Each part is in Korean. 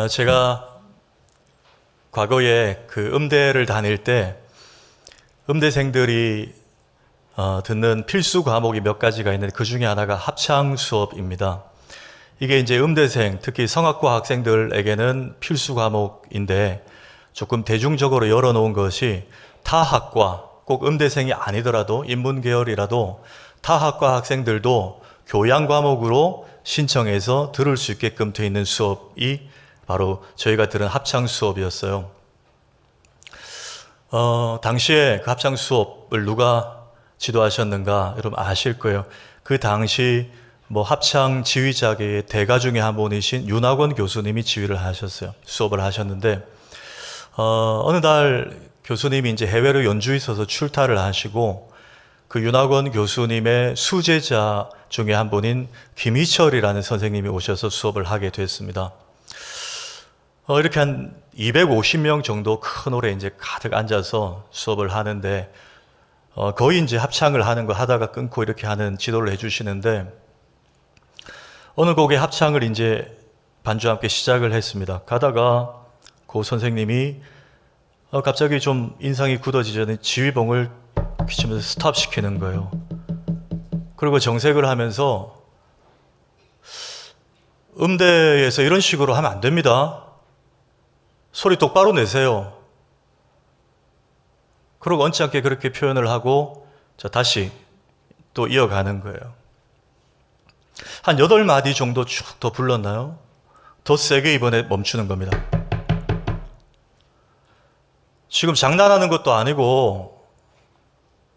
제가 과거에 그 음대를 다닐 때 음대생들이 듣는 필수 과목이 몇 가지가 있는데 그 중에 하나가 합창 수업입니다. 이게 이제 음대생, 특히 성악과 학생들에게는 필수 과목인데 조금 대중적으로 열어놓은 것이 타 학과, 꼭 음대생이 아니더라도 인문계열이라도 타 학과 학생들도 교양 과목으로 신청해서 들을 수 있게끔 되어 있는 수업이 바로 저희가 들은 합창 수업이었어요. 당시에 그 합창 수업을 누가 지도하셨는가 여러분 아실 거예요. 그 당시 합창 지휘자계의 대가 중에 한 분이신 윤학원 교수님이 지휘를 하셨어요. 수업을 하셨는데 어느 날 교수님이 이제 해외로 연주에 있어서 출타를 하시고 그 윤학원 교수님의 수제자 중에 한 분인 김희철이라는 선생님이 오셔서 수업을 하게 됐습니다. 이렇게 한 250명 정도 큰 홀에 이제 가득 앉아서 수업을 하는데 거의 이제 합창을 하는 거 하다가 끊고 이렇게 하는 지도를 해주시는데 어느 곡의 합창을 이제 반주와 함께 시작을 했습니다. 가다가 그 선생님이 갑자기 좀 인상이 굳어지더니 지휘봉을 치면서 스탑 시키는 거예요. 그리고 정색을 하면서 음대에서 이런 식으로 하면 안 됩니다. 소리 똑바로 내세요. 그러고 언짢게 그렇게 표현을 하고 다시 또 이어가는 거예요. 한 8마디 정도 쭉 더 불렀나요? 더 세게 이번에 멈추는 겁니다. 지금 장난하는 것도 아니고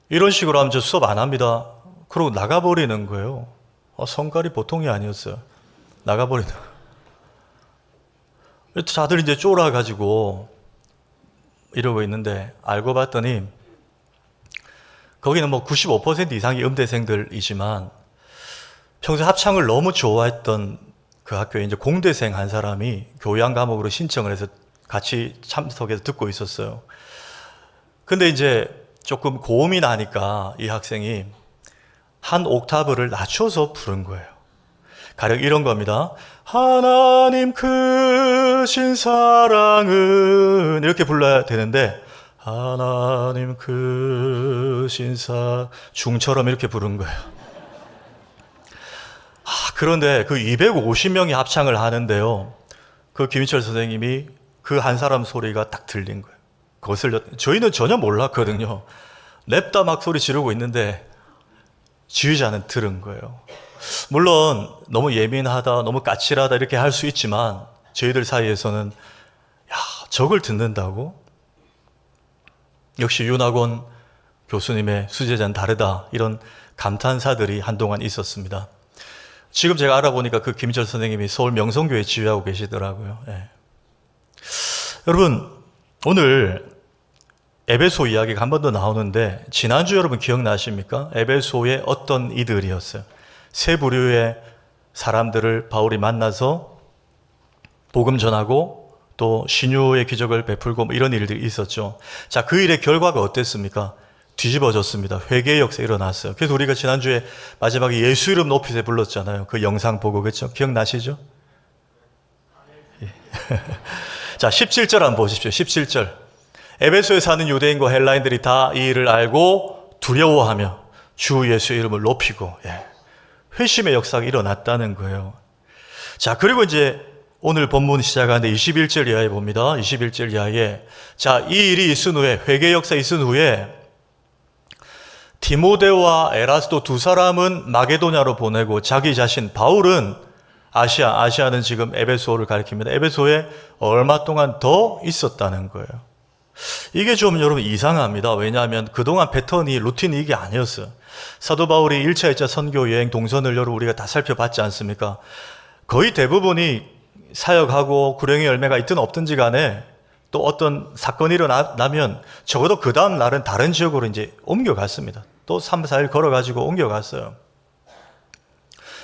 이런 식으로 하면 저 수업 안 합니다. 그러고 나가버리는 거예요. 성깔이 보통이 아니었어요. 나가버리는 거예요. 다들 이제 쫄아가지고 이러고 있는데 알고 봤더니 거기는 95% 이상이 음대생들이지만 평소 합창을 너무 좋아했던 그 학교에 이제 공대생 한 사람이 교양 과목으로 신청을 해서 같이 참석해서 듣고 있었어요. 근데 이제 조금 고음이 나니까 이 학생이 한 옥타브를 낮춰서 부른 거예요. 가령 이런 겁니다. 하나님 크신 사랑은 이렇게 불러야 되는데 하나님 크신 중처럼 이렇게 부른 거예요. 그런데 그 250명이 합창을 하는데요. 그 김희철 선생님이 그 한 사람 소리가 딱 들린 거예요. 저희는 전혀 몰랐거든요. 냅다 막 소리 지르고 있는데 지휘자는 들은 거예요. 물론 너무 예민하다, 너무 까칠하다 이렇게 할 수 있지만 저희들 사이에서는 저걸 듣는다고? 역시 윤학원 교수님의 수제자는 다르다 이런 감탄사들이 한동안 있었습니다. 지금 제가 알아보니까 그 김희철 선생님이 서울 명성교회 지휘하고 계시더라고요. 예. 여러분 오늘 에베소 이야기가 한 번 더 나오는데 지난주 여러분 기억나십니까? 에베소의 어떤 이들이었어요. 세 부류의 사람들을 바울이 만나서 복음 전하고 또 신유의 기적을 베풀고 이런 일들이 있었죠. 자, 그 일의 결과가 어땠습니까? 뒤집어졌습니다. 회개의 역사 일어났어요. 그래서 우리가 지난주에 마지막에 예수 이름 높이세 불렀잖아요. 그 영상 보고 그렇죠? 기억나시죠? 예. 자, 17절 한번 보십시오. 17절. 에베소에 사는 유대인과 헬라인들이 다 이 일을 알고 두려워하며 주 예수의 이름을 높이고 회심의 역사가 일어났다는 거예요. 자, 그리고 이제 오늘 본문 시작하는데 21절 이하에 봅니다. 21절 이하에 자, 이 일이 있은 후에 회개 역사 있은 후에 디모데와 에라스도 두 사람은 마게도냐로 보내고 자기 자신 바울은 아시아는 지금 에베소를 가리킵니다. 에베소에 얼마 동안 더 있었다는 거예요. 이게 좀 여러분 이상합니다. 왜냐하면 그동안 패턴이 루틴이 이게 아니었어요. 사도 바울이 1차, 2차 선교 여행 동선을 여러분 우리가 다 살펴봤지 않습니까? 거의 대부분이 사역하고 구령의 열매가 있든 없든지 간에 또 어떤 사건이 일어나면 적어도 그 다음 날은 다른 지역으로 이제 옮겨갔습니다. 또 3, 4일 걸어가지고 옮겨갔어요.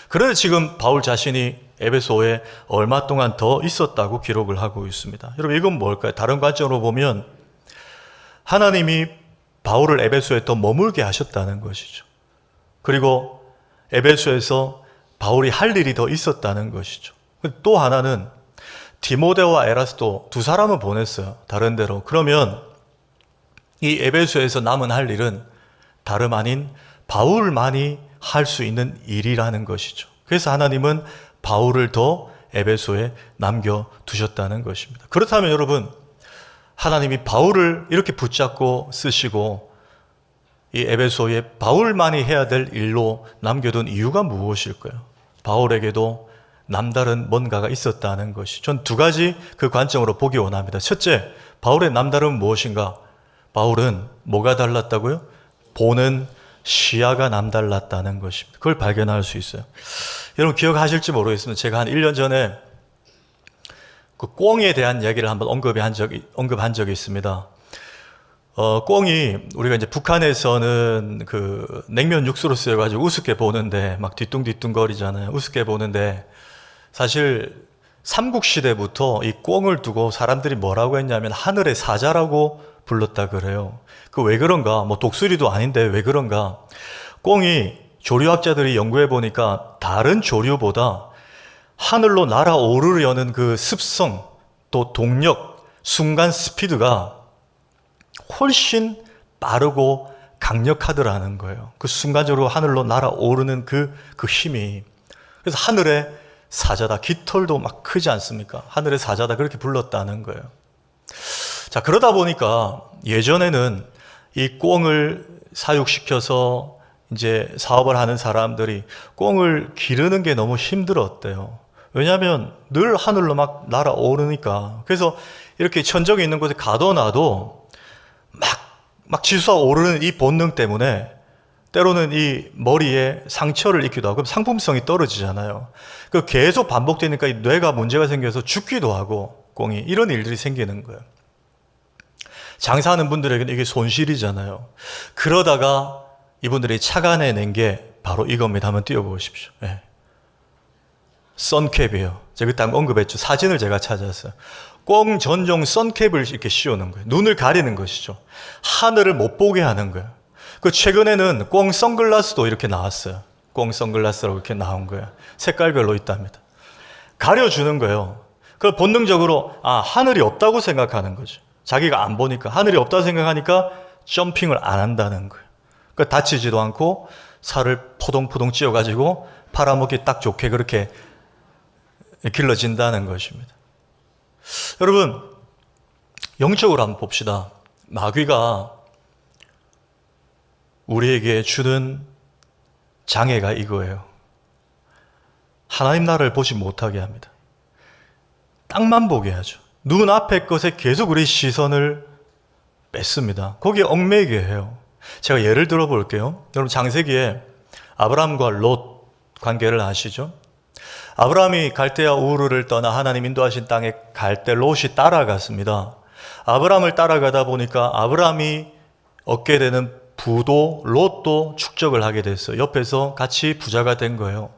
그런데 지금 바울 자신이 에베소에 얼마 동안 더 있었다고 기록을 하고 있습니다. 여러분 이건 뭘까요? 다른 관점으로 보면 하나님이 바울을 에베소에 더 머물게 하셨다는 것이죠. 그리고 에베소에서 바울이 할 일이 더 있었다는 것이죠. 또 하나는 디모데와 에라스도 두 사람은 보냈어요. 다른 데로. 그러면 이 에베소에서 남은 할 일은 다름 아닌 바울만이 할 수 있는 일이라는 것이죠. 그래서 하나님은 바울을 더 에베소에 남겨두셨다는 것입니다. 그렇다면 여러분, 하나님이 바울을 이렇게 붙잡고 쓰시고 이 에베소에 바울만이 해야 될 일로 남겨둔 이유가 무엇일까요? 바울에게도 남다른 뭔가가 있었다는 것이, 전 두 가지 그 관점으로 보기 원합니다. 첫째, 바울의 남다름은 무엇인가? 바울은 뭐가 달랐다고요? 보는 시야가 남달랐다는 것입니다. 그걸 발견할 수 있어요. 여러분 기억하실지 모르겠습니다. 제가 한 1년 전에 그 꿩에 대한 이야기를 한번 언급한 적이 있습니다. 꿩이 우리가 이제 북한에서는 그 냉면 육수로 쓰여가지고 우습게 보는데 막 뒤뚱뒤뚱 거리잖아요. 우습게 보는데 사실 삼국시대부터 이 꿩을 두고 사람들이 뭐라고 했냐면 하늘의 사자라고 불렀다 그래요. 그 왜 그런가? 뭐 독수리도 아닌데 왜 그런가? 꿩이 조류학자들이 연구해 보니까 다른 조류보다 하늘로 날아오르려는 그 습성, 또 동력, 순간 스피드가 훨씬 빠르고 강력하더라는 거예요. 그 순간적으로 하늘로 날아오르는 그 힘이. 그래서 하늘의 사자다. 깃털도 막 크지 않습니까? 하늘의 사자다. 그렇게 불렀다는 거예요. 자, 그러다 보니까 예전에는 이 꿩을 사육시켜서 이제 사업을 하는 사람들이 꿩을 기르는 게 너무 힘들었대요. 왜냐하면 늘 하늘로 막 날아오르니까. 그래서 이렇게 천정에 있는 곳에 가둬놔도 막 지수가 오르는 이 본능 때문에 때로는 이 머리에 상처를 입기도 하고 그럼 상품성이 떨어지잖아요. 그 계속 반복되니까 이 뇌가 문제가 생겨서 죽기도 하고 꿩이 이런 일들이 생기는 거예요. 장사하는 분들에게는 이게 손실이잖아요. 그러다가 이분들이 착안해낸 게 바로 이겁니다. 한번 띄워보십시오. 네. 선캡이에요. 제가 그때 한번 언급했죠. 사진을 제가 찾았어요. 꿩 전용 선캡을 이렇게 씌우는 거예요. 눈을 가리는 것이죠. 하늘을 못 보게 하는 거예요. 그 최근에는 꿩 선글라스도 이렇게 나왔어요. 꿩 선글라스라고 이렇게 나온 거예요. 색깔별로 있답니다. 가려주는 거예요. 그 본능적으로 하늘이 없다고 생각하는 거죠. 자기가 안 보니까 하늘이 없다고 생각하니까 점핑을 안 한다는 거예요. 그러니까 다치지도 않고 살을 포동포동 찧어가지고 팔아먹기 딱 좋게 그렇게 길러진다는 것입니다. 여러분 영적으로 한번 봅시다. 마귀가 우리에게 주는 장애가 이거예요. 하나님 나라를 보지 못하게 합니다. 땅만 보게 하죠. 눈앞의 것에 계속 우리 시선을 뺐습니다. 거기에 얽매이게 해요. 제가 예를 들어 볼게요. 여러분 창세기에 아브라함과 롯 관계를 아시죠? 아브라함이 갈대아 우르를 떠나 하나님 인도하신 땅에 갈 때 롯이 따라갔습니다. 아브라함을 따라가다 보니까 아브라함이 얻게 되는 부도 롯도 축적을 하게 됐어요. 옆에서 같이 부자가 된 거예요.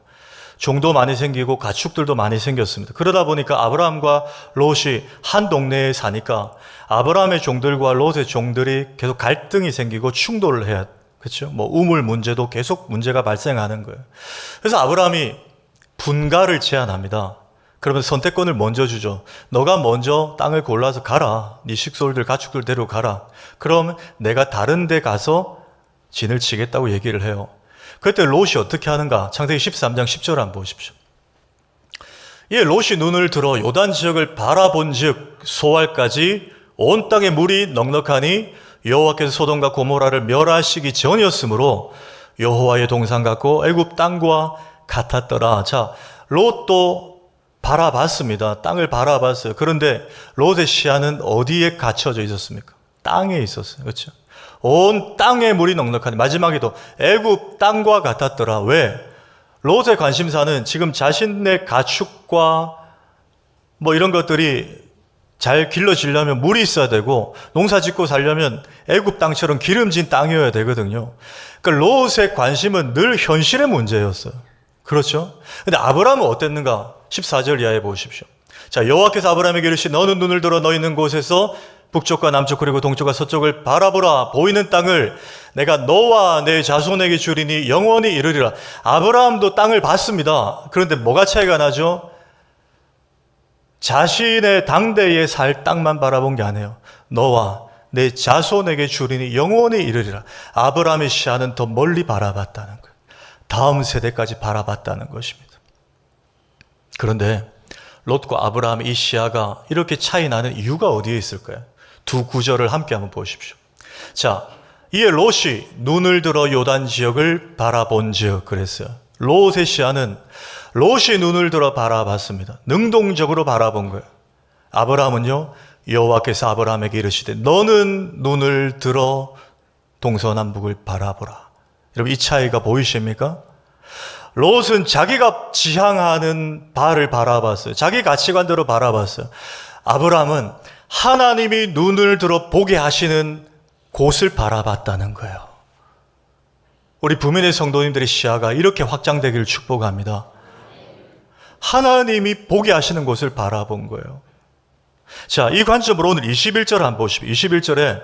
종도 많이 생기고 가축들도 많이 생겼습니다. 그러다 보니까 아브라함과 롯이 한 동네에 사니까 아브라함의 종들과 롯의 종들이 계속 갈등이 생기고 충돌을 해야, 그렇죠? 뭐 우물 문제도 계속 문제가 발생하는 거예요. 그래서 아브라함이 분가를 제안합니다. 그러면 선택권을 먼저 주죠. 너가 먼저 땅을 골라서 가라. 네 식솔들 가축들 데리고 가라. 그럼 내가 다른 데 가서 진을 치겠다고 얘기를 해요. 그때 롯이 어떻게 하는가? 창세기 13장 10절 한번 보십시오. 예, 롯이 눈을 들어 요단 지역을 바라본 즉 소알까지 온 땅에 물이 넉넉하니 여호와께서 소돔과 고모라를 멸하시기 전이었으므로 여호와의 동산 같고 애굽 땅과 같았더라. 자, 롯도 바라봤습니다. 땅을 바라봤어요. 그런데 롯의 시야는 어디에 갇혀져 있었습니까? 땅에 있었어요. 그렇죠? 온 땅에 물이 넉넉하니 마지막에도 애굽 땅과 같았더라. 왜? 롯의 관심사는 지금 자신의 가축과 뭐 이런 것들이 잘 길러지려면 물이 있어야 되고 농사 짓고 살려면 애굽 땅처럼 기름진 땅이어야 되거든요. 그러니까 롯의 관심은 늘 현실의 문제였어요. 그렇죠? 근데 아브라함은 어땠는가? 14절 이하에 보십시오. 자, 여호와께서 아브라함에게 이르시되 너는 눈을 들어 너 있는 곳에서 북쪽과 남쪽 그리고 동쪽과 서쪽을 바라보라. 보이는 땅을 내가 너와 내 자손에게 주리니 영원히 이르리라. 아브라함도 땅을 봤습니다. 그런데 뭐가 차이가 나죠? 자신의 당대에 살 땅만 바라본 게 아니에요. 너와 내 자손에게 주리니 영원히 이르리라. 아브라함의 시야는 더 멀리 바라봤다는 거예요. 다음 세대까지 바라봤다는 것입니다. 그런데 롯과 아브라함의 이 시야가 이렇게 차이 나는 이유가 어디에 있을까요? 두 구절을 함께 한번 보십시오. 자, 이에 롯이 눈을 들어 요단 지역을 바라본즉 그랬어요. 롯의 시야는 롯이 눈을 들어 바라봤습니다. 능동적으로 바라본 거예요. 아브라함은요, 여호와께서 아브라함에게 이르시되 너는 눈을 들어 동서남북을 바라보라. 여러분, 이 차이가 보이십니까? 롯은 자기가 지향하는 바를 바라봤어요. 자기 가치관대로 바라봤어요. 아브라함은 하나님이 눈을 들어 보게 하시는 곳을 바라봤다는 거예요. 우리 부민의 성도님들의 시야가 이렇게 확장되기를 축복합니다. 하나님이 보게 하시는 곳을 바라본 거예요. 자, 이 관점으로 오늘 21절 한번 보십시오. 21절에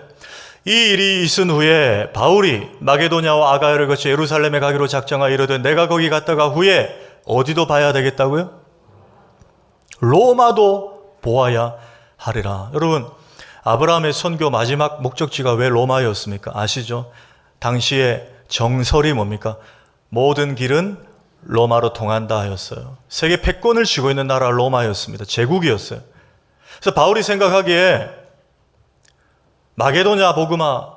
이 일이 있은 후에 바울이 마게도냐와 아가야를 거쳐 예루살렘에 가기로 작정하여 이르되 내가 거기 갔다가 후에 어디도 봐야 되겠다고요? 로마도 보아야 하리라. 여러분, 아브라함의 선교 마지막 목적지가 왜 로마였습니까? 아시죠? 당시에 정설이 뭡니까? 모든 길은 로마로 통한다 하였어요. 세계 패권을 쥐고 있는 나라 로마였습니다. 제국이었어요. 그래서 바울이 생각하기에 마게도냐 복음화,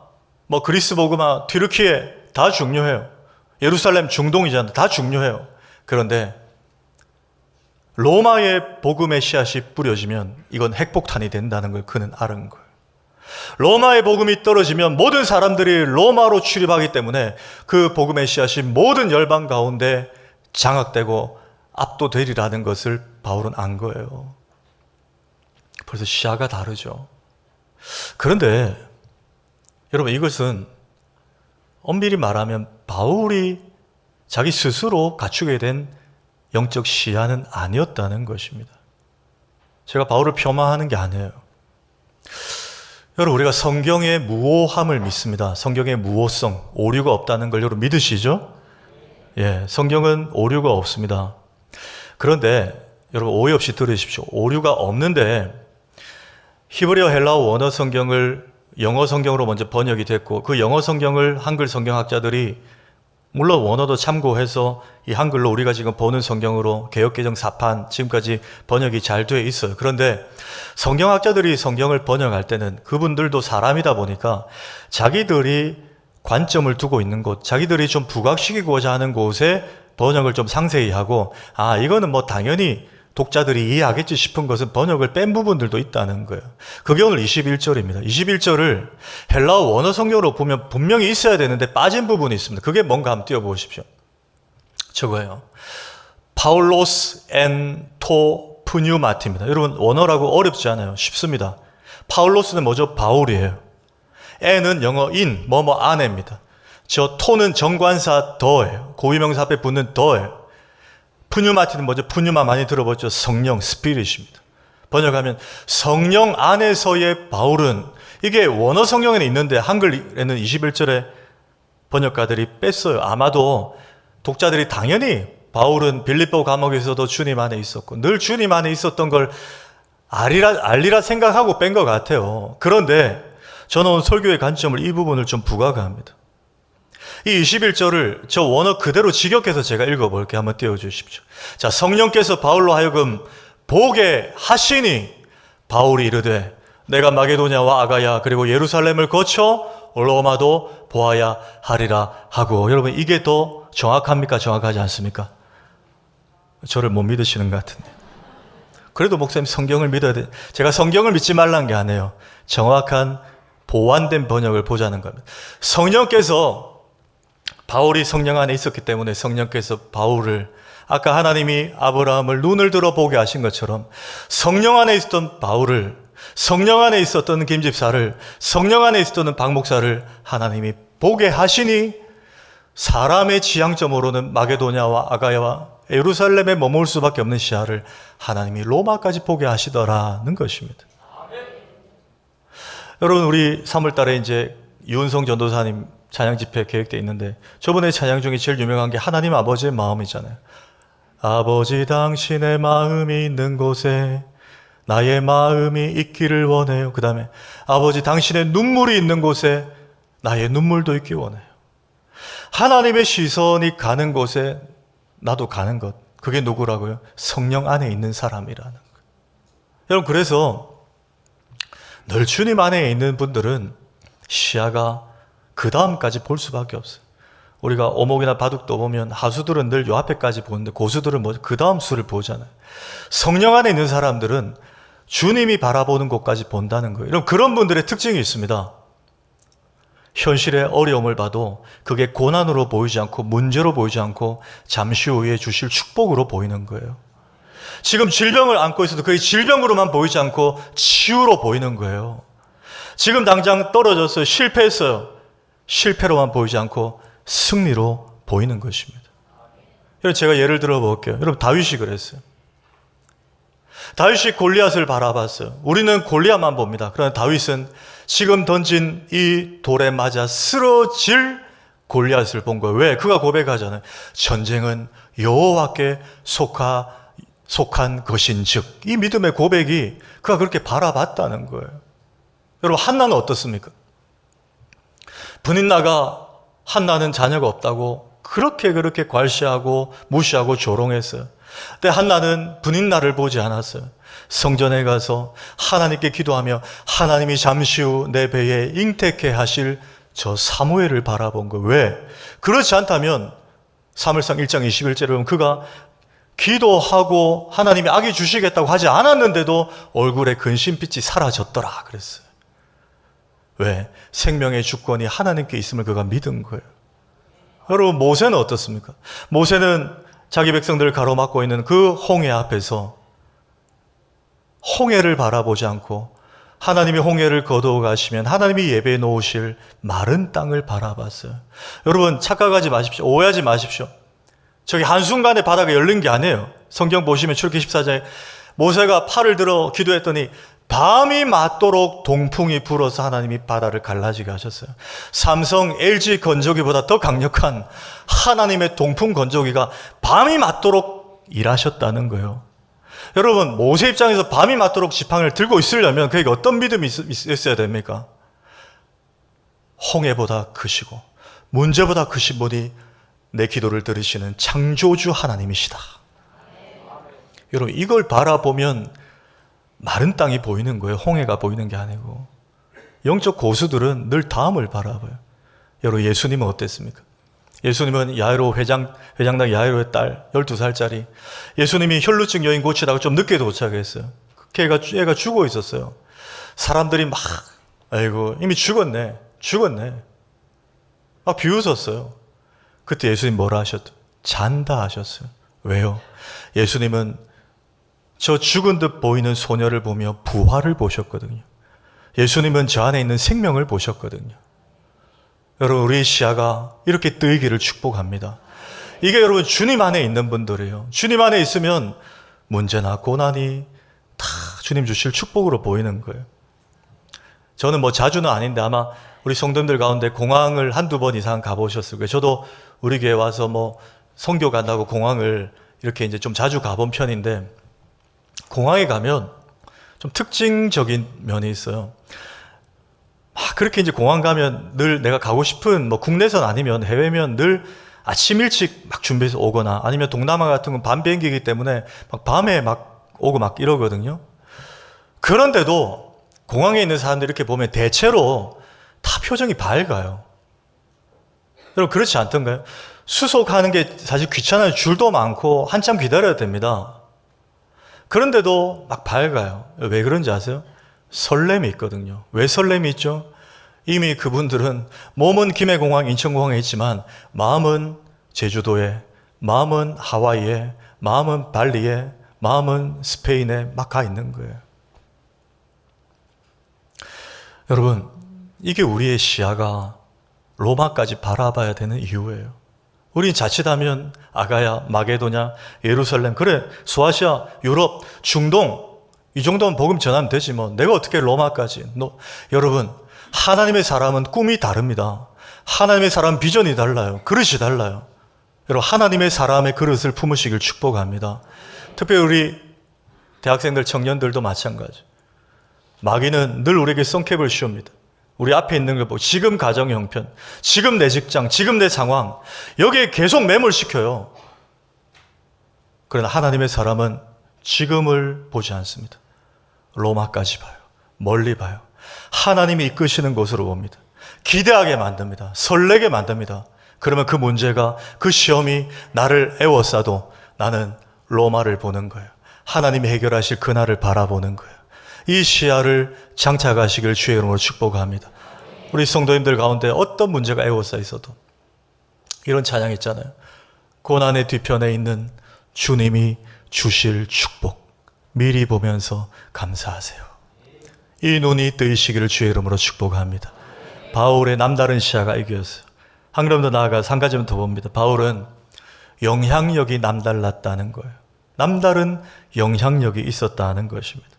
그리스 복음화, 튀르키예 다 중요해요. 예루살렘 중동이잖아요. 다 중요해요. 그런데 로마의 복음의 씨앗이 뿌려지면 이건 핵폭탄이 된다는 걸 그는 아는 거예요. 로마의 복음이 떨어지면 모든 사람들이 로마로 출입하기 때문에 그 복음의 씨앗이 모든 열방 가운데 장악되고 압도되리라는 것을 바울은 안 거예요. 그래서 시야가 다르죠. 그런데 여러분, 이것은 엄밀히 말하면 바울이 자기 스스로 갖추게 된 영적 시야는 아니었다는 것입니다. 제가 바울을 폄하하는 게 아니에요. 여러분, 우리가 성경의 무오함을 믿습니다. 성경의 무오성, 오류가 없다는 걸 여러분 믿으시죠? 예, 성경은 오류가 없습니다. 그런데 여러분, 오해 없이 들으십시오. 오류가 없는데 히브리어 헬라어 원어 성경을 영어 성경으로 먼저 번역이 됐고 그 영어 성경을 한글 성경학자들이 물론 원어도 참고해서 이 한글로 우리가 지금 보는 성경으로 개역개정 4판 지금까지 번역이 잘 돼 있어요. 그런데 성경학자들이 성경을 번역할 때는 그분들도 사람이다 보니까 자기들이 관점을 두고 있는 곳, 자기들이 좀 부각시키고자 하는 곳에 번역을 좀 상세히 하고, 이거는 당연히 독자들이 이해하겠지 싶은 것은 번역을 뺀 부분들도 있다는 거예요. 그게 오늘 21절입니다. 21절을 헬라어 원어 성경으로 보면 분명히 있어야 되는데 빠진 부분이 있습니다. 그게 뭔가 한번 띄워보십시오. 저거예요. 파울로스 엔 토 푸뉴마티입니다. 여러분, 원어라고 어렵지 않아요. 쉽습니다. 파울로스는 뭐죠? 바울이에요. 엔은 영어 인, 아내입니다. 저 토는 정관사 더예요. 고유명사 앞에 붙는 더예요. 푸뉴마티는 뭐죠? 푸뉴마 많이 들어봤죠? 성령, 스피릿입니다. 번역하면 성령 안에서의 바울은, 이게 원어 성경에는 있는데 한글에는 21절에 번역가들이 뺐어요. 아마도 독자들이 당연히 바울은 빌립보 감옥에서도 주님 안에 있었고 늘 주님 안에 있었던 걸 알리라 생각하고 뺀 것 같아요. 그런데 저는 오늘 설교의 관점을 이 부분을 좀 부각합니다. 이 21절을 저 원어 그대로 직역해서 제가 읽어볼게요. 한번 띄워주십시오. 자, 성령께서 바울로 하여금 보게 하시니 바울이 이르되 내가 마게도냐와 아가야 그리고 예루살렘을 거쳐 로마도 보아야 하리라 하고. 여러분, 이게 더 정확합니까? 정확하지 않습니까? 저를 못 믿으시는 것 같은데. 그래도 목사님 성경을 믿어야 돼. 제가 성경을 믿지 말란 게 아니에요. 정확한 보완된 번역을 보자는 겁니다. 성령께서, 바울이 성령 안에 있었기 때문에 성령께서 바울을, 아까 하나님이 아브라함을 눈을 들어 보게 하신 것처럼 성령 안에 있었던 바울을, 성령 안에 있었던 김집사를, 성령 안에 있었던 박 목사를 하나님이 보게 하시니 사람의 지향점으로는 마게도냐와 아가야와 예루살렘에 머물 수밖에 없는 시야를 하나님이 로마까지 보게 하시더라는 것입니다. 여러분, 우리 3월달에 이제 유은성 전도사님 찬양 집회 계획되어 있는데 저번에 찬양 중에 제일 유명한 게 하나님 아버지의 마음이잖아요. 아버지 당신의 마음이 있는 곳에 나의 마음이 있기를 원해요. 그 다음에 아버지 당신의 눈물이 있는 곳에 나의 눈물도 있기 원해요. 하나님의 시선이 가는 곳에 나도 가는 것. 그게 누구라고요? 성령 안에 있는 사람이라는 거예요. 여러분, 그래서 늘 주님 안에 있는 분들은 시야가 그 다음까지 볼 수밖에 없어요. 우리가 오목이나 바둑도 보면 하수들은 늘 요 앞에까지 보는데 고수들은 그 다음 수를 보잖아요. 성령 안에 있는 사람들은 주님이 바라보는 곳까지 본다는 거예요. 여러분, 그런 분들의 특징이 있습니다. 현실의 어려움을 봐도 그게 고난으로 보이지 않고 문제로 보이지 않고 잠시 후에 주실 축복으로 보이는 거예요. 지금 질병을 안고 있어도 그게 질병으로만 보이지 않고 치유로 보이는 거예요. 지금 당장 떨어졌어요. 실패했어요. 실패로만 보이지 않고 승리로 보이는 것입니다. 여러분, 제가 예를 들어 볼게요. 여러분, 다윗이 그랬어요. 다윗이 골리앗을 바라봤어요. 우리는 골리앗만 봅니다. 그러나 다윗은 지금 던진 이 돌에 맞아 쓰러질 골리앗을 본 거예요. 왜? 그가 고백하잖아요. 전쟁은 여호와께 속한 것인즉. 이 믿음의 고백이 그가 그렇게 바라봤다는 거예요. 여러분, 한나는 어떻습니까? 분인나가 한나는 자녀가 없다고 그렇게 괄시하고 무시하고 조롱했어요. 근데 한나는 분인나를 보지 않았어요. 성전에 가서 하나님께 기도하며 하나님이 잠시 후 내 배에 잉태케 하실 저 사무엘을 바라본 거예요. 왜? 그렇지 않다면 사무엘상 1장 21절에 보면 그가 기도하고 하나님이 아기 주시겠다고 하지 않았는데도 얼굴에 근심빛이 사라졌더라 그랬어요. 왜? 생명의 주권이 하나님께 있음을 그가 믿은 거예요. 여러분, 모세는 어떻습니까? 모세는 자기 백성들을 가로막고 있는 그 홍해 앞에서 홍해를 바라보지 않고 하나님이 홍해를 거두어 가시면 하나님이 예배해 놓으실 마른 땅을 바라봤어요. 여러분, 착각하지 마십시오. 오해하지 마십시오. 저기 한순간에 바다가 열린 게 아니에요. 성경 보시면 출애굽기 14장에 모세가 팔을 들어 기도했더니 밤이 맞도록 동풍이 불어서 하나님이 바다를 갈라지게 하셨어요. 삼성 LG 건조기보다 더 강력한 하나님의 동풍 건조기가 밤이 맞도록 일하셨다는 거예요. 여러분, 모세 입장에서 밤이 맞도록 지팡이를 들고 있으려면 그에게 어떤 믿음이 있어야 됩니까? 홍해보다 크시고 문제보다 크신 분이 내 기도를 들으시는 창조주 하나님이시다. 여러분, 이걸 바라보면 마른 땅이 보이는 거예요. 홍해가 보이는 게 아니고. 영적 고수들은 늘 다음을 바라봐요. 여러분, 예수님은 어땠습니까? 예수님은 야이로 회장당 야이로의 딸 12살짜리 예수님이 혈루증 여인 고치다가 좀 늦게 도착했어요. 걔가 죽어 있었어요. 사람들이 막 아이고 이미 죽었네 막 비웃었어요. 그때 예수님 뭐라 하셨죠? 잔다 하셨어요. 왜요? 예수님은 저 죽은 듯 보이는 소녀를 보며 부활을 보셨거든요. 예수님은 저 안에 있는 생명을 보셨거든요. 여러분, 우리의 시야가 이렇게 뜨이기를 축복합니다. 이게 여러분 주님 안에 있는 분들이에요. 주님 안에 있으면 문제나 고난이 다 주님 주실 축복으로 보이는 거예요. 저는 뭐 자주는 아닌데 아마 우리 성도님들 가운데 공항을 한두 번 이상 가보셨을 거예요. 저도 우리 교회 와서 뭐 선교 간다고 공항을 이렇게 이제 좀 자주 가본 편인데 공항에 가면 좀 특징적인 면이 있어요. 막 그렇게 이제 공항 가면 늘 내가 가고 싶은 뭐 국내선 아니면 해외면 늘 아침 일찍 막 준비해서 오거나 아니면 동남아 같은 건 밤 비행기이기 때문에 막 밤에 막 오고 막 이러거든요. 그런데도 공항에 있는 사람들 이렇게 보면 대체로 다 표정이 밝아요. 여러분, 그렇지 않던가요? 수속하는 게 사실 귀찮아요. 줄도 많고 한참 기다려야 됩니다. 그런데도 막 밝아요. 왜 그런지 아세요? 설렘이 있거든요. 왜 설렘이 있죠? 이미 그분들은 몸은 김해공항, 인천공항에 있지만 마음은 제주도에, 마음은 하와이에, 마음은 발리에, 마음은 스페인에 막 가 있는 거예요. 여러분, 이게 우리의 시야가 로마까지 바라봐야 되는 이유예요. 우린 자칫하면 아가야, 마게도냐, 예루살렘, 그래 소아시아, 유럽, 중동 이 정도는 복음 전하면 되지 뭐 내가 어떻게 로마까지. 여러분, 하나님의 사람은 꿈이 다릅니다. 하나님의 사람은 비전이 달라요. 그릇이 달라요. 여러분, 하나님의 사람의 그릇을 품으시길 축복합니다. 특별히 우리 대학생들, 청년들도 마찬가지. 마귀는 늘 우리에게 성캡을 씌웁니다. 우리 앞에 있는 걸 보고 지금 가정 형편, 지금 내 직장, 지금 내 상황, 여기에 계속 매몰시켜요. 그러나 하나님의 사람은 지금을 보지 않습니다. 로마까지 봐요. 멀리 봐요. 하나님이 이끄시는 곳으로 봅니다. 기대하게 만듭니다. 설레게 만듭니다. 그러면 그 문제가, 그 시험이 나를 애워싸도 나는 로마를 보는 거예요. 하나님이 해결하실 그날을 바라보는 거예요. 이 시야를 장착하시길 주의 이름으로 축복합니다. 우리 성도님들 가운데 어떤 문제가 애워싸 있어도 이런 찬양 있잖아요. 고난의 뒤편에 있는 주님이 주실 축복 미리 보면서 감사하세요. 이 눈이 뜨이시기를 주의 이름으로 축복합니다. 바울의 남다른 시야가 이거였어요. 한 걸음 더 나아가서 한 가지만 더 봅니다. 바울은 영향력이 남달랐다는 거예요. 남다른 영향력이 있었다는 것입니다.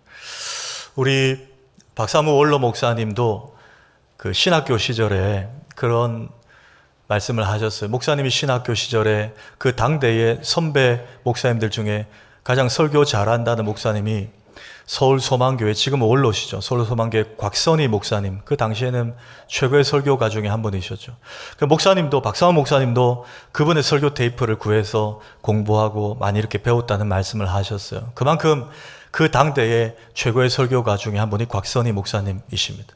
우리 박사무 원로 목사님도 그 신학교 시절에 그런 말씀을 하셨어요. 목사님이 신학교 시절에 그 당대의 선배 목사님들 중에 가장 설교 잘한다는 목사님이 서울소망교회, 지금 원로시죠. 서울소망교회 곽선희 목사님, 그 당시에는 최고의 설교가 중에 한 분이셨죠. 그 목사님도, 박사원 목사님도 그분의 설교 테이프를 구해서 공부하고 많이 이렇게 배웠다는 말씀을 하셨어요. 그만큼 그 당대의 최고의 설교가 중에 한 분이 곽선희 목사님이십니다.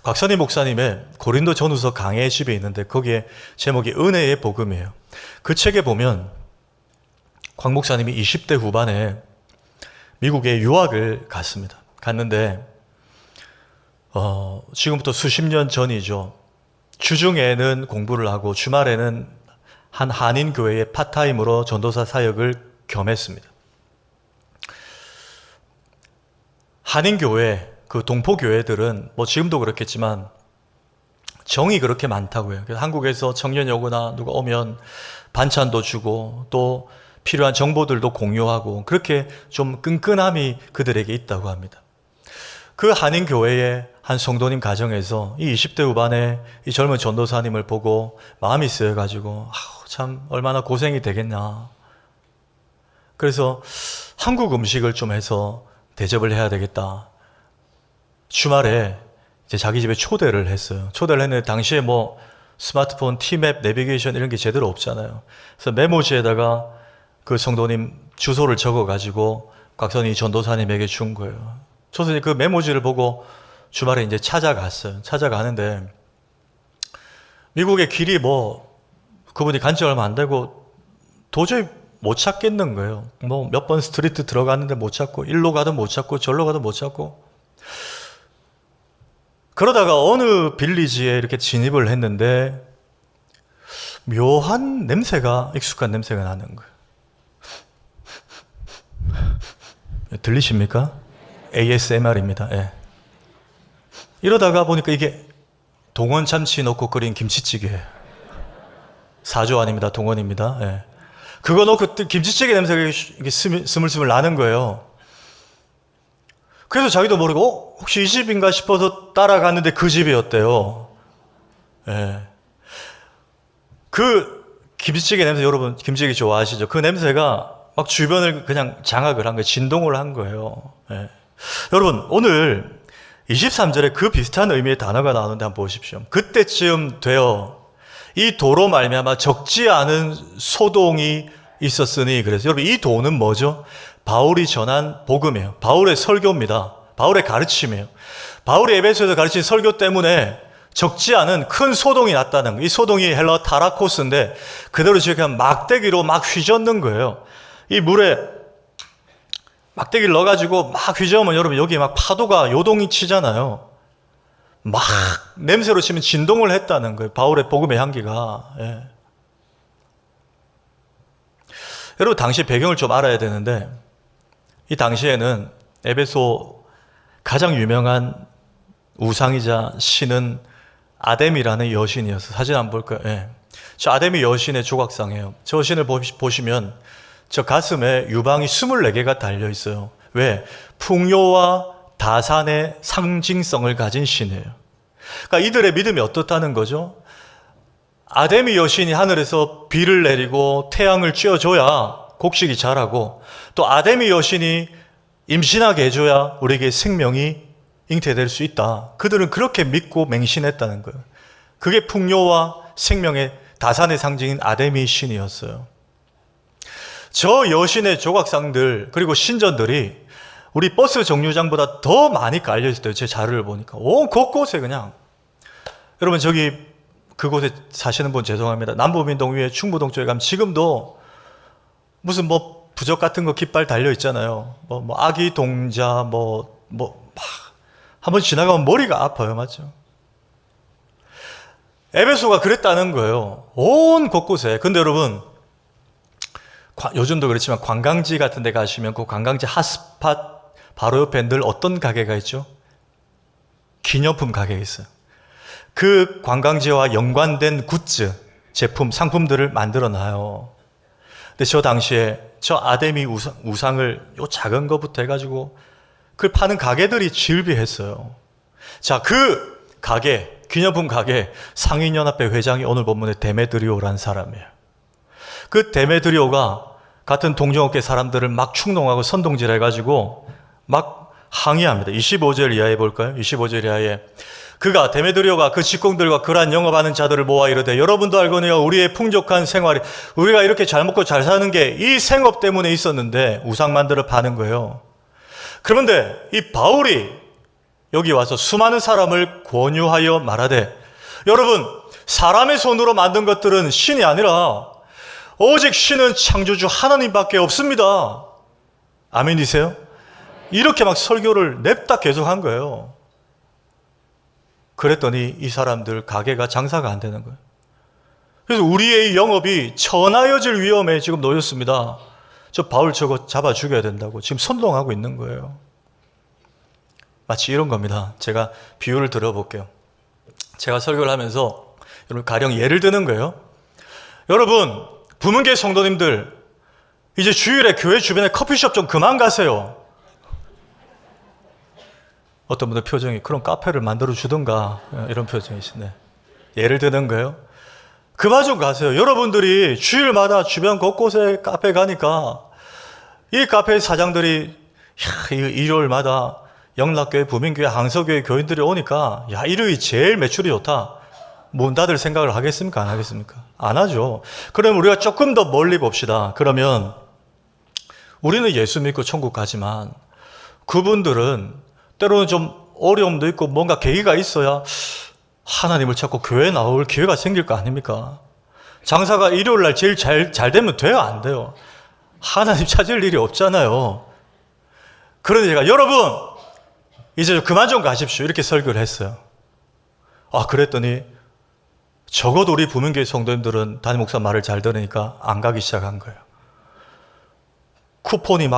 곽선희 목사님의 고린도 전후서 강해 집에 있는데 거기에 제목이 은혜의 복음이에요. 그 책에 보면 곽 목사님이 20대 후반에 미국에 유학을 갔습니다. 갔는데 지금부터 수십 년 전이죠. 주중에는 공부를 하고 주말에는 한 한인교회에 파타임으로 전도사 사역을 겸했습니다. 한인교회, 그 동포교회들은 뭐 지금도 그렇겠지만 정이 그렇게 많다고요. 그래서 한국에서 청년이 오거나 누가 오면 반찬도 주고 또 필요한 정보들도 공유하고 그렇게 좀 끈끈함이 그들에게 있다고 합니다. 그 한인교회의 한 성도님 가정에서 이 20대 후반에 이 젊은 전도사님을 보고 마음이 쓰여가지고 참 얼마나 고생이 되겠나. 그래서 한국 음식을 좀 해서 대접을 해야 되겠다. 주말에 이제 자기 집에 초대를 했어요. 초대를 했는데 당시에 뭐 스마트폰, 티맵, 내비게이션 이런 게 제대로 없잖아요. 그래서 메모지에다가 그 성도님 주소를 적어가지고 곽선희 전도사님에게 준 거예요. 저도 그 메모지를 보고 주말에 이제 찾아갔어요. 찾아가는데 미국의 길이 뭐 그분이 간 지 얼마 안 되고 도저히 못 찾겠는 거예요. 뭐 몇 번 스트리트 들어갔는데 못 찾고 일로 가도 못 찾고 절로 가도 못 찾고 그러다가 어느 빌리지에 이렇게 진입을 했는데 묘한 냄새가, 익숙한 냄새가 나는 거예요. 들리십니까? ASMR입니다. 예. 이러다가 보니까 이게 동원 참치 넣고 끓인 김치찌개예요. 사조 아닙니다. 동원입니다. 예. 그거 넣고 김치찌개 냄새가 이게 스물스물 나는 거예요. 그래서 자기도 모르고 혹시 이 집인가 싶어서 따라갔는데 그 집이었대요. 예. 그 김치찌개 냄새, 여러분 김치찌개 좋아하시죠? 그 냄새가 막 주변을 그냥 장악을 한 거예요. 진동을 한 거예요. 예. 여러분 오늘 23절에 그 비슷한 의미의 단어가 나오는데 한번 보십시오. 그때쯤 되어 이 도로 말미암아 적지 않은 소동이 있었으니, 그래서 여러분 이 도는 뭐죠? 바울이 전한 복음이에요. 바울의 설교입니다. 바울의 가르침이에요. 바울이 에베소에서 가르친 설교 때문에 적지 않은 큰 소동이 났다는 거예요. 이 소동이 헬라어 타라코스인데 그대로 지금 막대기로 막 휘젓는 거예요. 이 물에 막대기를 넣어가지고 막 휘저으면 여러분 여기 막 파도가 요동이 치잖아요. 막 냄새로 치면 진동을 했다는 거예요. 바울의 복음의 향기가. 예. 여러분 당시 배경을 좀 알아야 되는데 이 당시에는 에베소 가장 유명한 우상이자 신은 아데미라는 여신이었어요. 사진 한번 볼까요? 예. 저 아데미 여신의 조각상이에요. 저 신을 보시면 저 가슴에 유방이 24개가 달려 있어요. 왜? 풍요와 다산의 상징성을 가진 신이에요. 그러니까 이들의 믿음이 어떻다는 거죠? 아데미 여신이 하늘에서 비를 내리고 태양을 쬐어줘야 곡식이 자라고, 또 아데미 여신이 임신하게 해줘야 우리에게 생명이 잉태될 수 있다. 그들은 그렇게 믿고 맹신했다는 거예요. 그게 풍요와 생명의 다산의 상징인 아데미 신이었어요. 저 여신의 조각상들 그리고 신전들이 우리 버스 정류장보다 더 많이 깔려있어요. 제 자료를 보니까 온 곳곳에 그냥. 여러분 저기 그곳에 사시는 분 죄송합니다. 남부민동 위에 충무동 쪽에 가면 지금도 무슨 뭐 부적 같은 거 깃발 달려 있잖아요. 뭐 아기 동자 한번 지나가면 머리가 아파요. 맞죠? 에베소가 그랬다는 거예요. 온 곳곳에. 근데 여러분 요즘도 그렇지만 관광지 같은 데 가시면 그 관광지 핫스팟 바로 옆에 늘 어떤 가게가 있죠? 기념품 가게가 있어요. 그 관광지와 연관된 굿즈, 제품, 상품들을 만들어 놔요. 근데 저 당시에 저 아데미 우상을 요 작은 거부터 해가지고 그걸 파는 가게들이 질비했어요. 자, 그 가게, 기념품 가게 상인연합회 회장이 오늘 본문에 데메드리오라는 사람이에요. 그 데메드리오가 같은 동종업계 사람들을 막 충동하고 선동질 해가지고 막 항의합니다. 25절 이하에 볼까요? 25절 이하에 그가 데메드리오가 그 직공들과 그러한 영업하는 자들을 모아 이르되 여러분도 알거니와 우리의 풍족한 생활이 우리가 이렇게 잘 먹고 잘 사는 게 이 생업 때문에 있었는데 우상 만들어 파는 거예요. 그런데 이 바울이 여기 와서 수많은 사람을 권유하여 말하되 여러분 사람의 손으로 만든 것들은 신이 아니라 오직 신은 창조주 하나님밖에 없습니다. 아멘이세요? 이렇게 막 설교를 냅다 계속한 거예요. 그랬더니 이 사람들 가게가 장사가 안 되는 거예요. 그래서 우리의 영업이 천하여질 위험에 지금 놓였습니다. 저 바울 저거 잡아 죽여야 된다고 지금 선동하고 있는 거예요. 마치 이런 겁니다. 제가 비유를 들어볼게요. 제가 설교를 하면서 여러분 가령 예를 드는 거예요. 여러분 부문계 성도님들 이제 주일에 교회 주변에 커피숍 좀 그만 가세요. 어떤 분들 표정이 그런 카페를 만들어 주든가 이런 표정이시네. 예를 드는 거예요. 그만 좀 가세요. 여러분들이 주일마다 주변 곳곳에 카페 가니까 이 카페 사장들이 일요일마다 영락교회, 부민교회, 항서교회 교인들이 오니까 야 일요일이 제일 매출이 좋다. 문 닫을 생각을 하겠습니까? 안 하겠습니까? 안 하죠. 그럼 우리가 조금 더 멀리 봅시다. 그러면 우리는 예수 믿고 천국 가지만 그분들은 때로는 좀 어려움도 있고 뭔가 계기가 있어야 하나님을 찾고 교회에 나올 기회가 생길 거 아닙니까? 장사가 일요일날 제일 잘 되면 돼요? 안 돼요? 하나님 찾을 일이 없잖아요. 그런데 제가 여러분 이제 그만 좀 가십시오 이렇게 설교를 했어요. 그랬더니 적어도 우리 부문교회 성도님들은 담임 목사 말을 잘 들으니까 안 가기 시작한 거예요. 쿠폰이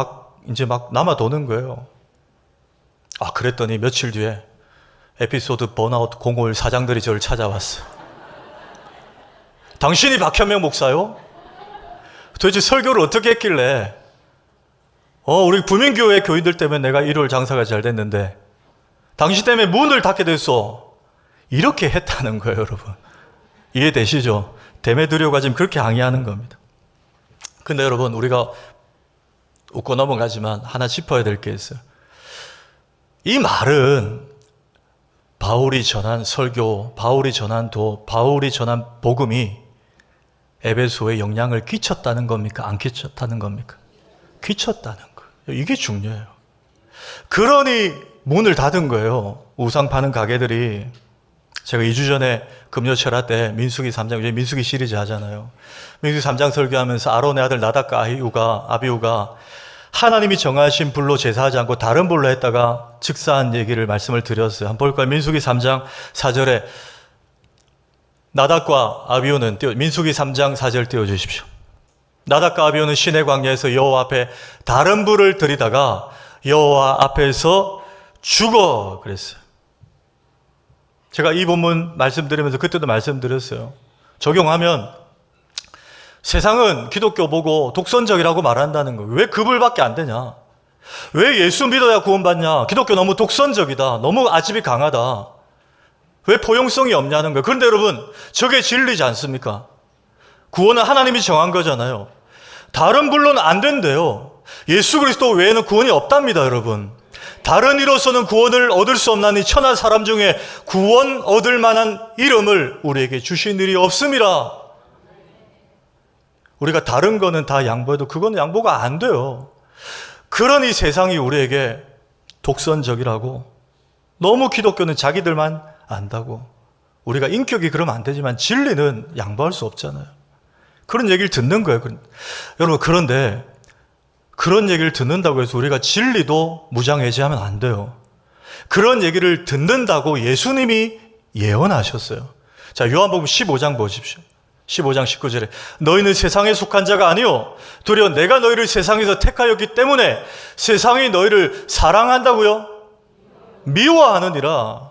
이제 막 남아 도는 거예요. 그랬더니 며칠 뒤에 에피소드 번아웃 05일 사장들이 저를 찾아왔어요. 당신이 박현명 목사요? 도대체 설교를 어떻게 했길래 우리 부민교회 교인들 때문에 내가 일요일 장사가 잘 됐는데 당신 때문에 문을 닫게 됐어. 이렇게 했다는 거예요. 여러분 이해되시죠? 데메드리오가 지금 그렇게 항의하는 겁니다. 근데 여러분 우리가 웃고 넘어가지만 하나 짚어야 될 게 있어요. 이 말은 바울이 전한 설교, 바울이 전한 도, 바울이 전한 복음이 에베소에 영향을 끼쳤다는 겁니까? 안 끼쳤다는 겁니까? 끼쳤다는 거예요. 이게 중요해요. 그러니 문을 닫은 거예요. 우상 파는 가게들이. 제가 2주 전에 금요철화 때 민수기 3장, 이제 민수기 시리즈 하잖아요. 민수기 3장 설교하면서 아론의 아들 나답과 아비우가 하나님이 정하신 불로 제사하지 않고 다른 불로 했다가 즉사한 얘기를 말씀을 드렸어요. 한번 볼까요? 민수기 3장 4절에 나답과 아비우는 민수기 3장 4절 띄워주십시오. 나답과 아비우는 시내 광야에서 여호와 앞에 다른 불을 들이다가 여호와 앞에서 죽어 그랬어요. 제가 이 본문 말씀드리면서 그때도 말씀드렸어요. 적용하면 세상은 기독교 보고 독선적이라고 말한다는 거예요. 왜 그 불밖에 안 되냐? 왜 예수 믿어야 구원받냐? 기독교 너무 독선적이다. 너무 아집이 강하다. 왜 포용성이 없냐는 거예요. 그런데 여러분 저게 진리지 않습니까? 구원은 하나님이 정한 거잖아요. 다른 불로는 안 된대요. 예수 그리스도 외에는 구원이 없답니다, 여러분. 다른 이로서는 구원을 얻을 수 없나니 천하 사람 중에 구원 얻을 만한 이름을 우리에게 주신 일이 없음이라. 우리가 다른 거는 다 양보해도 그건 양보가 안 돼요. 그러니 세상이 우리에게 독선적이라고, 너무 기독교는 자기들만 안다고, 우리가 인격이 그러면 안 되지만 진리는 양보할 수 없잖아요. 그런 얘기를 듣는 거예요. 여러분, 그런데 그런 얘기를 듣는다고 해서 우리가 진리도 무장해제하면 안 돼요. 그런 얘기를 듣는다고 예수님이 예언하셨어요. 자, 요한복음 15장 보십시오. 15장 19절에 너희는 세상에 속한 자가 아니요 도리어 내가 너희를 세상에서 택하였기 때문에 세상이 너희를 사랑한다고요? 미워하느니라.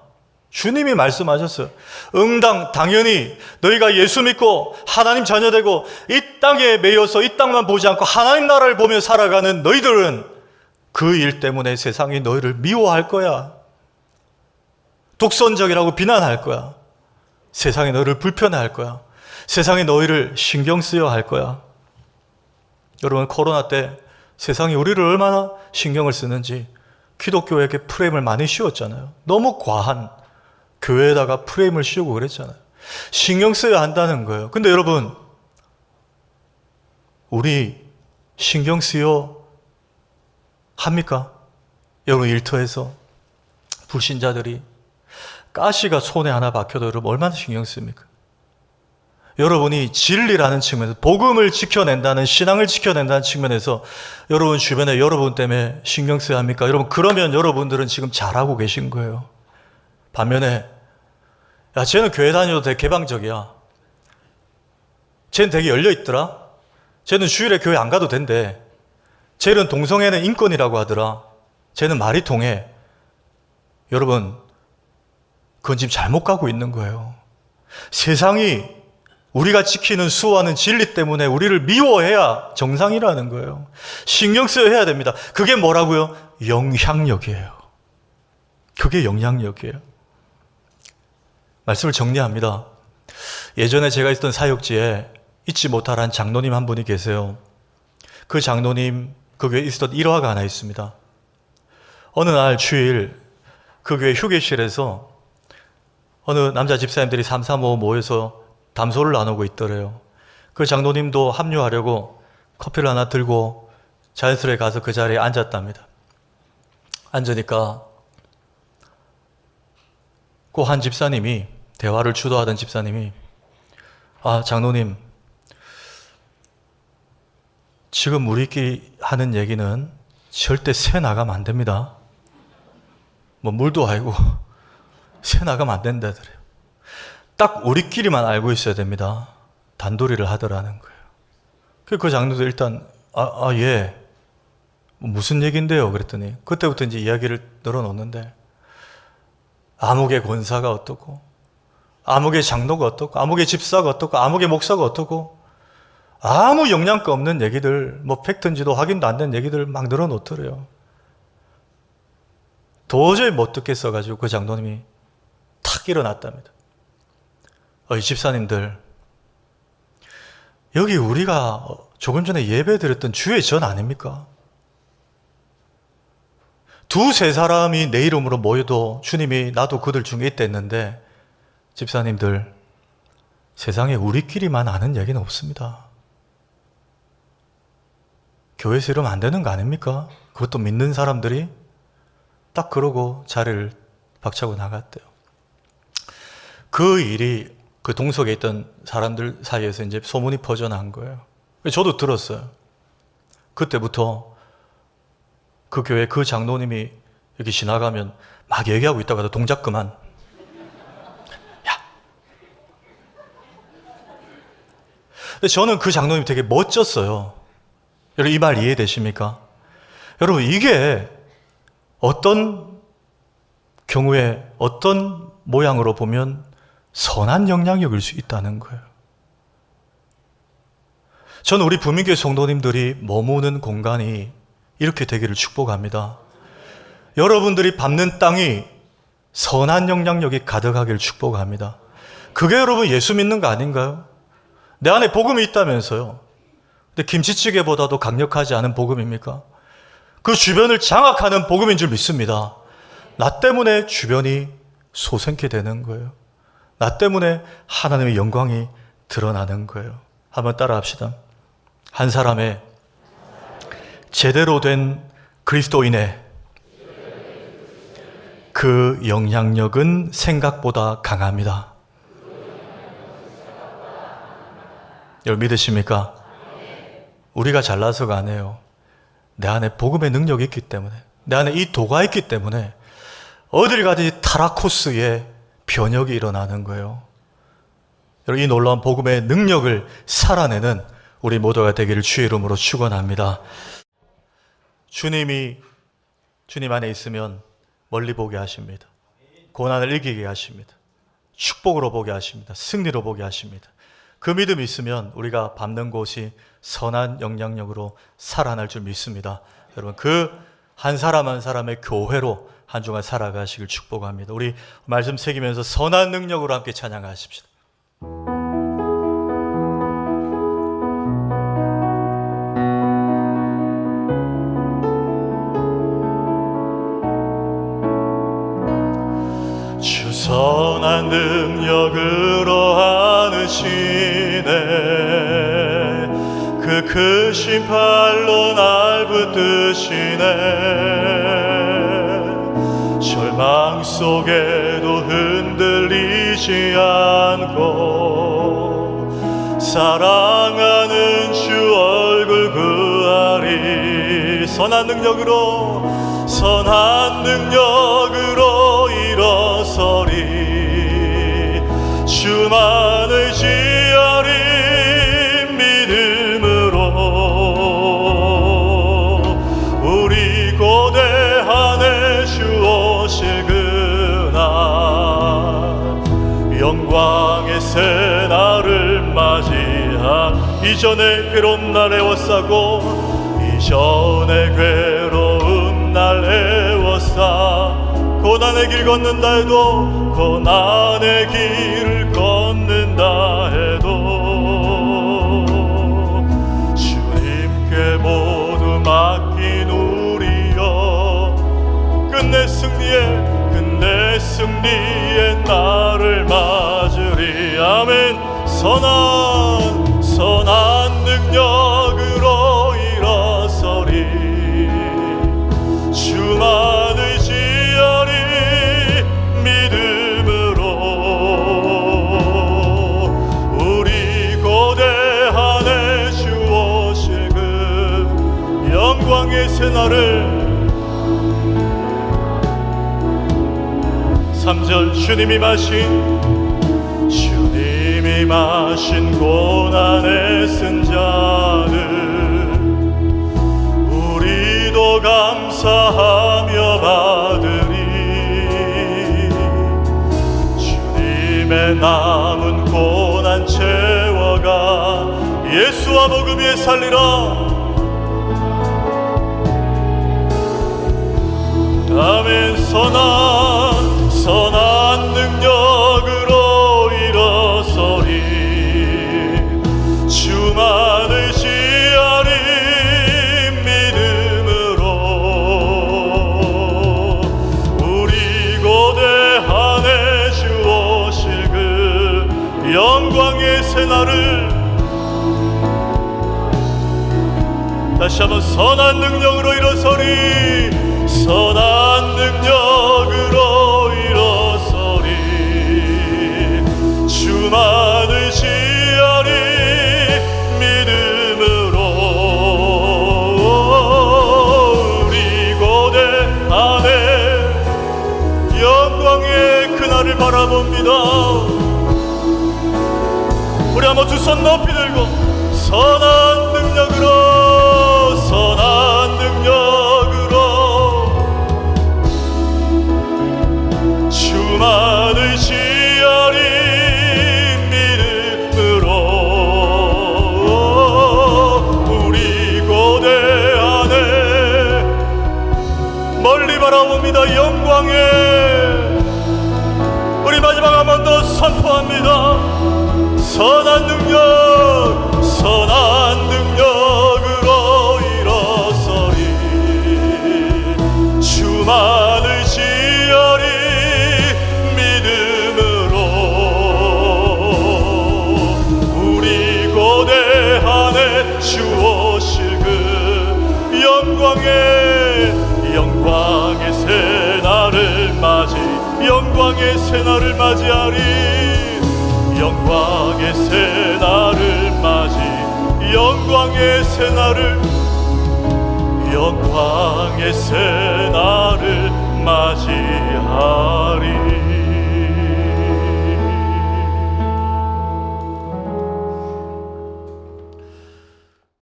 주님이 말씀하셨어요. 응당 당연히 너희가 예수 믿고 하나님 자녀 되고 이 땅에 매여서 이 땅만 보지 않고 하나님 나라를 보며 살아가는 너희들은 그 일 때문에 세상이 너희를 미워할 거야. 독선적이라고 비난할 거야. 세상이 너희를 불편해할 거야. 세상이 너희를 신경 쓰여 할 거야. 여러분, 코로나 때 세상이 우리를 얼마나 신경을 쓰는지 기독교에게 프레임을 많이 씌웠잖아요. 너무 과한 교회에다가 프레임을 씌우고 그랬잖아요. 신경 써야 한다는 거예요. 근데 여러분, 우리 신경 쓰여 합니까? 여러분, 일터에서 불신자들이 가시가 손에 하나 박혀도 여러분 얼마나 신경 씁니까? 여러분이 진리라는 측면에서, 복음을 지켜낸다는, 신앙을 지켜낸다는 측면에서 여러분 주변에 여러분 때문에 신경 써야 합니까? 여러분, 그러면 여러분들은 지금 잘하고 계신 거예요. 반면에, 야, 쟤는 교회 다녀도 되게 개방적이야. 쟤는 되게 열려있더라. 쟤는 주일에 교회 안 가도 된대. 쟤는 동성애는 인권이라고 하더라. 쟤는 말이 통해. 여러분, 그건 지금 잘못 가고 있는 거예요. 세상이 우리가 지키는 수호하는 진리 때문에 우리를 미워해야 정상이라는 거예요. 신경 써야 해야 됩니다. 그게 뭐라고요? 영향력이에요. 그게 영향력이에요. 말씀을 정리합니다. 예전에 제가 있던 사역지에 잊지 못할 한 장로님 한 분이 계세요. 그 장로님, 그 교회에 있었던 일화가 하나 있습니다. 어느 날 주일 그 교회 휴게실에서 어느 남자 집사님들이 335 모여서 담소를 나누고 있더래요. 그 장로님도 합류하려고 커피를 하나 들고 자연스레 가서 그 자리에 앉았답니다. 앉으니까 그 한 집사님이, 대화를 주도하던 집사님이, 아, 장로님, 지금 우리끼리 하는 얘기는 절대 새 나가면 안 됩니다. 뭐 물도 아니고 새 나가면 안 된다 그래요. 딱 우리끼리만 알고 있어야 됩니다. 단도리를 하더라는 거예요. 그 장로도 일단 예, 무슨 얘기인데요? 그랬더니 그때부터 이제 이야기를 늘어놓는데, 아무개 권사가 어떻고, 아무개 장로가 어떻고, 아무개 집사가 어떻고, 아무개 목사가 어떻고, 아무 영양가 없는 얘기들, 뭐 팩트인지도 확인도 안 된 얘기들 막 늘어놓더래요. 도저히 못 듣겠어가지고 그 장로님이 탁 일어났답니다. 이 집사님들, 여기 우리가 조금 전에 예배 드렸던 주의 전 아닙니까? 두세 사람이 내 이름으로 모여도 주님이 나도 그들 중에 있다 했는데, 집사님들, 세상에 우리끼리만 아는 얘기는 없습니다. 교회에서 이러면 안 되는 거 아닙니까? 그것도 믿는 사람들이. 딱 그러고 자리를 박차고 나갔대요. 그 일이 그 동석에 있던 사람들 사이에서 이제 소문이 퍼져나간 거예요. 저도 들었어요. 그때부터 그 교회 그 장로님이 이렇게 지나가면 막 얘기하고 있다가 동작 그만. 야. 근데 저는 그 장로님이 되게 멋졌어요. 여러분, 이 말 이해되십니까? 여러분, 이게 어떤 경우에 어떤 모양으로 보면 선한 영향력일 수 있다는 거예요. 저는 우리 부민교회 성도님들이 머무는 공간이 이렇게 되기를 축복합니다. 여러분들이 밟는 땅이 선한 영향력이 가득하기를 축복합니다. 그게 여러분 예수 믿는 거 아닌가요? 내 안에 복음이 있다면서요. 근데 김치찌개보다도 강력하지 않은 복음입니까? 그 주변을 장악하는 복음인 줄 믿습니다. 나 때문에 주변이 소생케 되는 거예요. 나 때문에 하나님의 영광이 드러나는 거예요. 한번 따라 합시다. 한 사람의 제대로 된 그리스도인의 그 영향력은 생각보다 강합니다. 여러분 믿으십니까? 우리가 잘나서가 아니에요. 내 안에 복음의 능력이 있기 때문에, 내 안에 이 도가 있기 때문에 어딜 가든지 타라코스의 변혁이 일어나는 거예요. 여러분 이 놀라운 복음의 능력을 살아내는 우리 모두가 되기를 주의 이름으로 축원합니다. 주님 안에 있으면 멀리 보게 하십니다. 고난을 이기게 하십니다. 축복으로 보게 하십니다. 승리로 보게 하십니다. 그 믿음이 있으면 우리가 밟는 곳이 선한 영향력으로 살아날 줄 믿습니다. 여러분 그 한 사람 한 사람의 교회로 한 주간 살아가시길 축복합니다. 우리 말씀 새기면서 선한 능력으로 함께 찬양하십시다. 주 선한 능력으로 하시네 그 크신 팔로 날 붙드시네 절망 속에도 흔들리지 않고 사랑하는 주 얼굴 구하리 선한 능력으로 일어서리 주만을 지어리 영광의 새날을 맞이한 이전의 괴로움 날 애워싸고 이전의 괴로움 날 애워싸 고난의 길 걷는다 해도 고난의 길을 걷는다 해도 주님께 모두 맡긴 우리여 끝내 승리의 날을 맞으리 아멘 선한 능력으로 일어서리 주만을 지어리 믿음으로 우리 고대한에 주 오실 그 영광의 새날을 3절 주님이 마신 고난에 쓴 잔을 우리도 감사하며 받으리 주님의 남은 고난 채워가 예수와 복음 위에 살리라 아멘 선한 능력으로 일어서리 주만을 지어리 믿음으로 우리 고대한에 주 오실 그 영광의 새날을 다시 한번 선한 능력으로 일어서리 선한 능력으로 일어서리 주만을 지어리 믿음으로 우리 고대 안에 영광의 그날을 바라봅니다. 우리 한번 두 손 높이 들고 선한 능력으로 주만을 지어리 믿음으로 우리 고대 안에 멀리 바라봅니다. 영광에 우리 마지막 한 번 더 선포합니다. 선한 능력으로 일어서리 영광의 새날을 맞이, 영광의 새날을 맞이하리. 영광의 새날을 맞이, 영광의 새날을, 영광의 새날을 맞이하리.